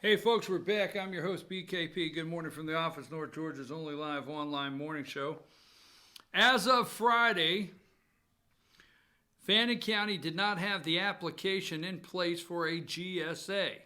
Hey folks, we're back. I'm your host, BKP. Good morning from the office, North Georgia's only live online morning show. As of Friday, Fannin County did not have the application in place for a GSA.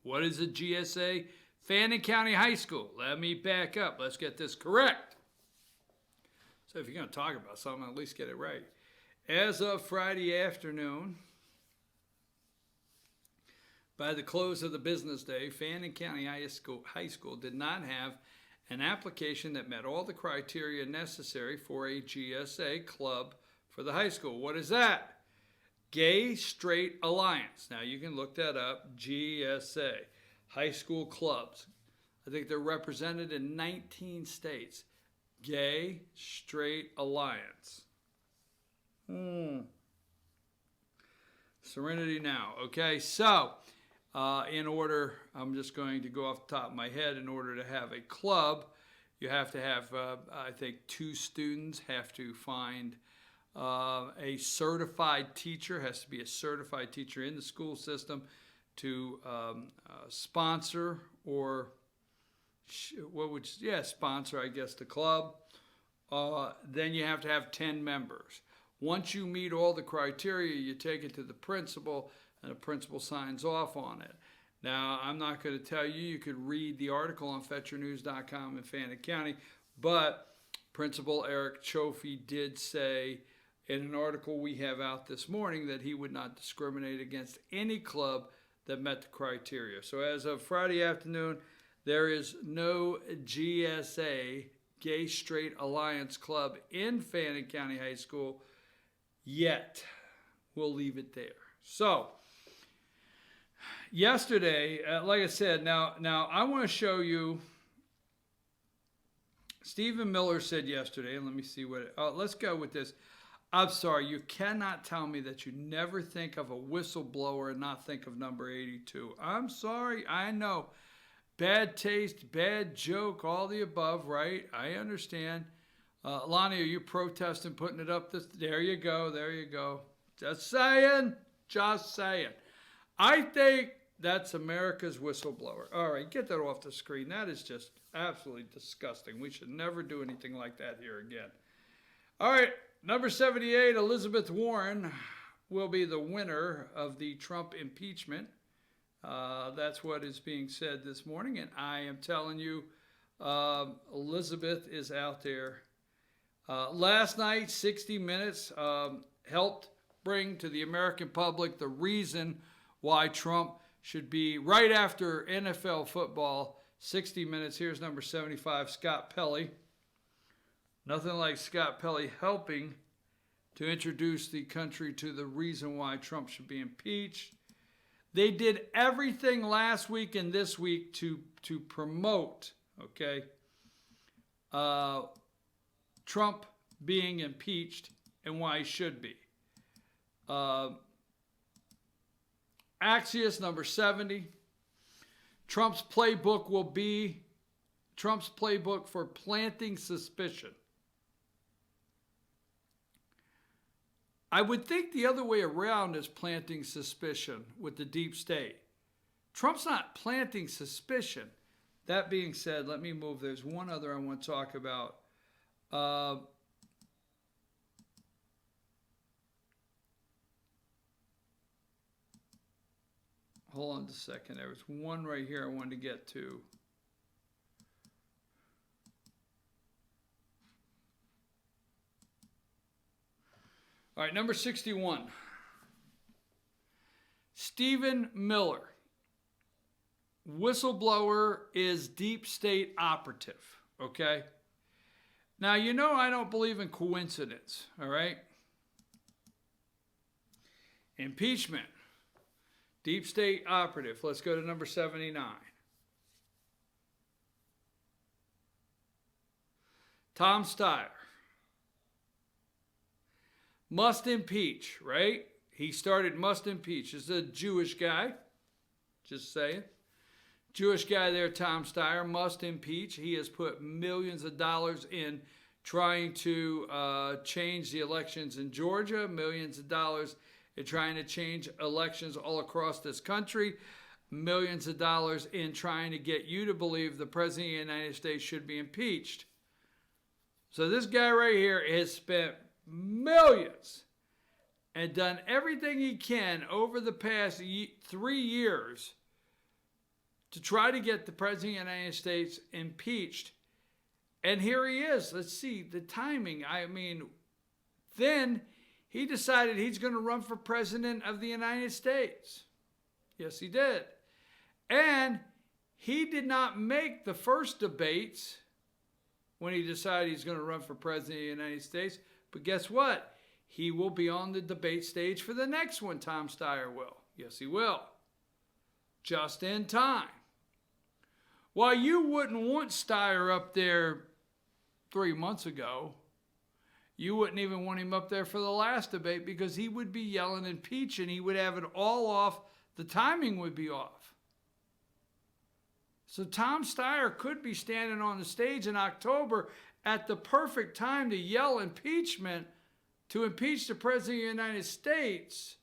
What is a GSA? Fannin County High School. Let me back up. Let's get this correct. So if you're going to talk about something, at least get it right. As of Friday afternoon, by the close of the business day, Fannin County High School did not have an application that met all the criteria necessary for a GSA club for the high school. What is that? Gay Straight Alliance. Now you can look that up, GSA, high school clubs. I think they're represented in 19 states. Gay Straight Alliance. Serenity now. Okay, so in order, I'm just going to go off the top of my head, in order to have a club, you have to have, I think, 2 students have to find a certified teacher, has to be a certified teacher in the school system to sponsor or sponsor, I guess, the club. Then you have to have 10 members. Once you meet all the criteria, you take it to the principal, and the principal signs off on it. Now, I'm not going to tell you, you could read the article on FetcherNews.com in Fannin County, but Principal Eric Chofie did say in an article we have out this morning that he would not discriminate against any club that met the criteria. So as of Friday afternoon, there is no GSA, Gay Straight Alliance Club, in Fannin County High School yet. We'll leave it there. So, yesterday, like I said, now I want to show you, Stephen Miller said yesterday, and let me see let's go with this. I'm sorry, you cannot tell me that you never think of a whistleblower and not think of number 82. I'm sorry, I know. Bad taste, bad joke, all the above, right? I understand. Lonnie, are you protesting putting it up? There you go. Just saying. I think that's America's whistleblower. All right, get that off the screen. That is just absolutely disgusting. We should never do anything like that here again. All right, number 78, Elizabeth Warren will be the winner of the Trump impeachment. That's what is being said this morning, and I am telling you, Elizabeth is out there. Last night, 60 Minutes helped bring to the American public the reason why Trump should be right after NFL football. 60 Minutes. Here's number 75, Scott Pelley. Nothing like Scott Pelley helping to introduce the country to the reason why Trump should be impeached. They did everything last week and this week to promote, Trump being impeached and why he should be. Axios number 70. Trump's playbook will be Trump's playbook for planting suspicion. I would think the other way around is planting suspicion with the deep state. Trump's not planting suspicion. That being said, let me move. There's one other I want to talk about. Hold on just a second. There was one right here I wanted to get to. All right, number 61. Stephen Miller. Whistleblower is deep state operative, okay? Now, you know I don't believe in coincidence, all right? Impeachment. Deep state operative. Let's go to number 79. Tom Steyer. Must impeach, right? He started must impeach. This is a Jewish guy. Just saying. Jewish guy there, Tom Steyer, must impeach. He has put millions of dollars in trying to change the elections in Georgia, millions of dollars in trying to change elections all across this country. millions of dollars in trying to get you to believe the President of the United States should be impeached. So this guy right here has spent millions and done everything he can over the past 3 years to try to get the President of the United States impeached. And here he is. Let's see the timing. I mean, then he decided he's going to run for President of the United States. Yes, he did. And he did not make the first debates when he decided he's going to run for President of the United States. But guess what? He will be on the debate stage for the next one, Tom Steyer will. Yes, he will. Just in time. While you wouldn't want Steyer up there 3 months ago, you wouldn't even want him up there for the last debate because he would be yelling impeach and he would have it all off. The timing would be off. So Tom Steyer could be standing on the stage in October at the perfect time to yell impeachment, to impeach the President of the United States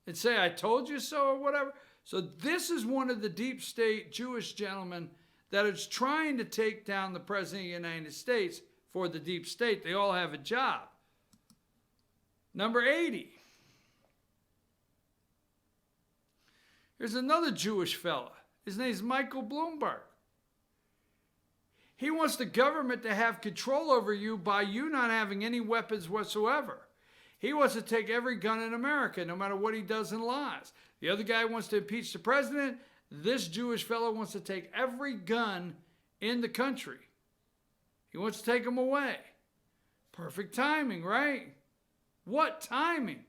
and say, I told you so, or whatever. So this is one of the deep state Jewish gentlemen that is trying to take down the President of the United States for the deep state. They all have a job. Number 80. Here's another Jewish fella. His name's Michael Bloomberg. He wants the government to have control over you by you not having any weapons whatsoever. He wants to take every gun in America, no matter what he does in lies. The other guy wants to impeach the president. This Jewish fellow wants to take every gun in the country. He wants to take them away. Perfect timing, right? What timing?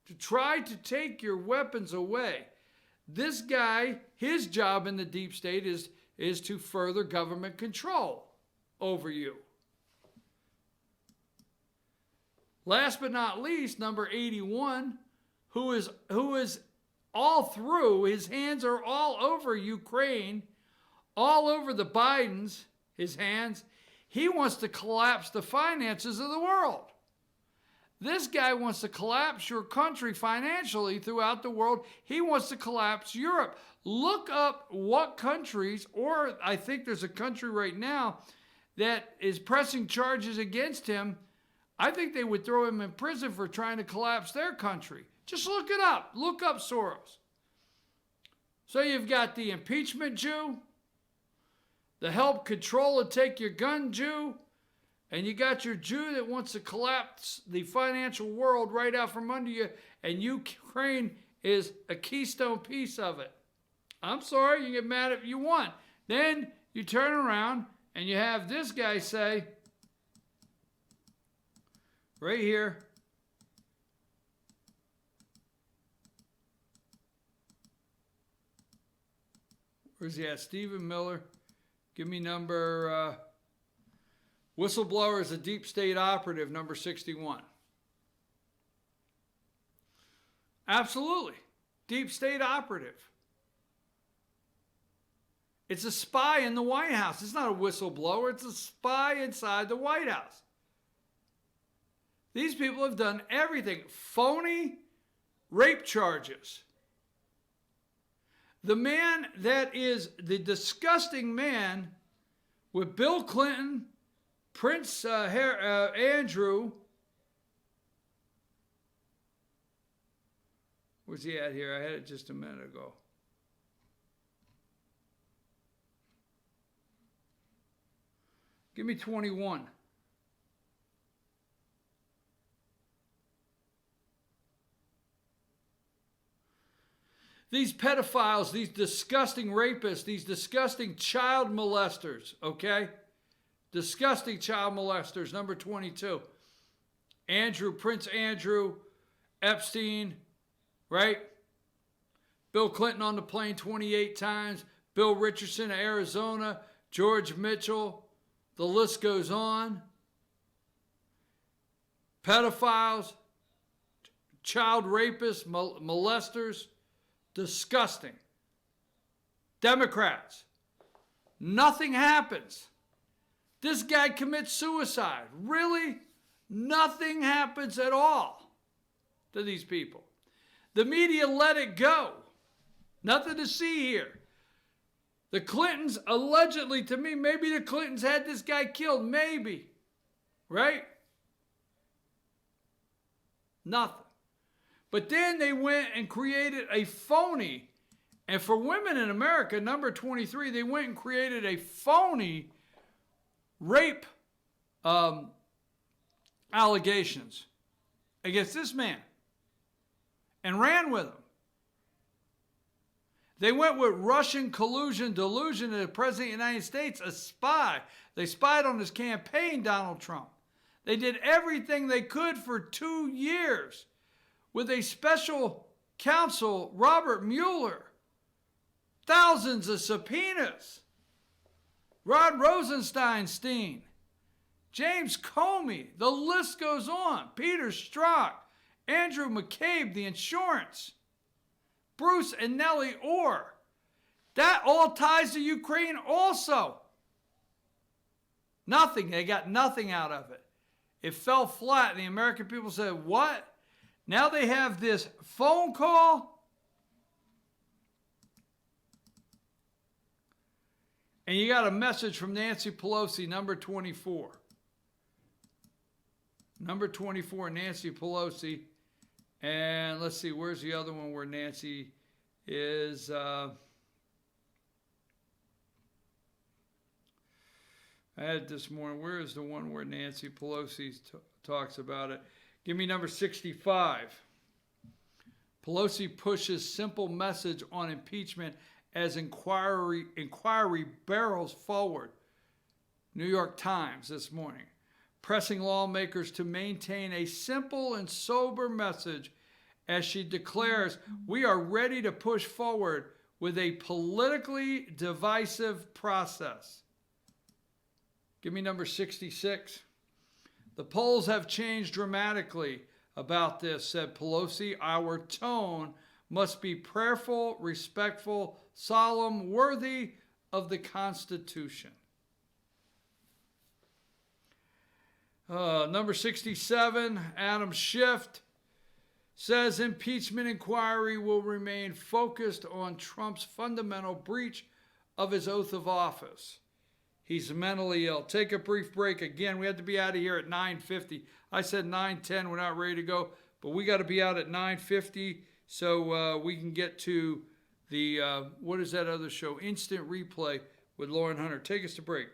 To try to take your weapons away. This guy, his job in the deep state is to further government control over you. Last but not least, number 81, who is all through, his hands are all over Ukraine, all over the Bidens, his hands. He wants to collapse the finances of the world. This guy wants to collapse your country financially throughout the world. He wants to collapse Europe. Look up what countries, or I think there's a country right now that is pressing charges against him. I think they would throw him in prison for trying to collapse their country. Just look it up. Look up Soros. So you've got the impeachment Jew, the help control and take your gun Jew, and you got your Jew that wants to collapse the financial world right out from under you, and Ukraine is a keystone piece of it. I'm sorry, you get mad if you want. Then you turn around and you have this guy say, right here, where's he at? Stephen Miller. Give me number, whistleblower is a deep state operative, number 61. Absolutely. Deep state operative. It's a spy in the White House. It's not a whistleblower. It's a spy inside the White House. These people have done everything. Phony rape charges. The man that is the disgusting man with Bill Clinton, Prince Andrew. Where's he at here? I had it just a minute ago. Give me 21. These pedophiles, these disgusting rapists, these disgusting child molesters, okay? Disgusting child molesters, number 22. Prince Andrew, Epstein, right? Bill Clinton on the plane 28 times. Bill Richardson of Arizona, George Mitchell. The list goes on. Pedophiles, child rapists, molesters. Disgusting. Democrats. Nothing happens. This guy commits suicide. Really? Nothing happens at all to these people. The media let it go. Nothing to see here. The Clintons allegedly, to me, maybe the Clintons had this guy killed. Maybe. Right? Nothing. But then they went and created a phony, and for women in America, number 23, they went and created a phony rape allegations against this man and ran with him. They went with Russian collusion, delusion, that the President of the United States, a spy. They spied on his campaign, Donald Trump. They did everything they could for 2 years with a special counsel, Robert Mueller. Thousands of subpoenas. Rod Rosenstein, James Comey, the list goes on. Peter Strzok, Andrew McCabe, the insurance. Bruce and Nellie Orr. That all ties to Ukraine also. Nothing. They got nothing out of it. It fell flat. The American people said, what? Now they have this phone call. And you got a message from Nancy Pelosi, number 24. Number 24, Nancy Pelosi. And let's see, where's the other one where Nancy is? I had it this morning. Where is the one where Nancy Pelosi talks about it? Give me number 65. Pelosi pushes simple message on impeachment as inquiry barrels forward. New York Times this morning. Pressing lawmakers to maintain a simple and sober message as she declares, we are ready to push forward with a politically divisive process. Give me number 66. The polls have changed dramatically about this, said Pelosi. Our tone must be prayerful, respectful, solemn, worthy of the Constitution. Number 67, Adam Schiff says impeachment inquiry will remain focused on Trump's fundamental breach of his oath of office. He's mentally ill. Take a brief break. Again, we had to be out of here at 9:50. I said 9:10. We're not ready to go, but we got to be out at 9:50 so we can get to the, what is that other show? Instant Replay with Lauren Hunter. Take us to break.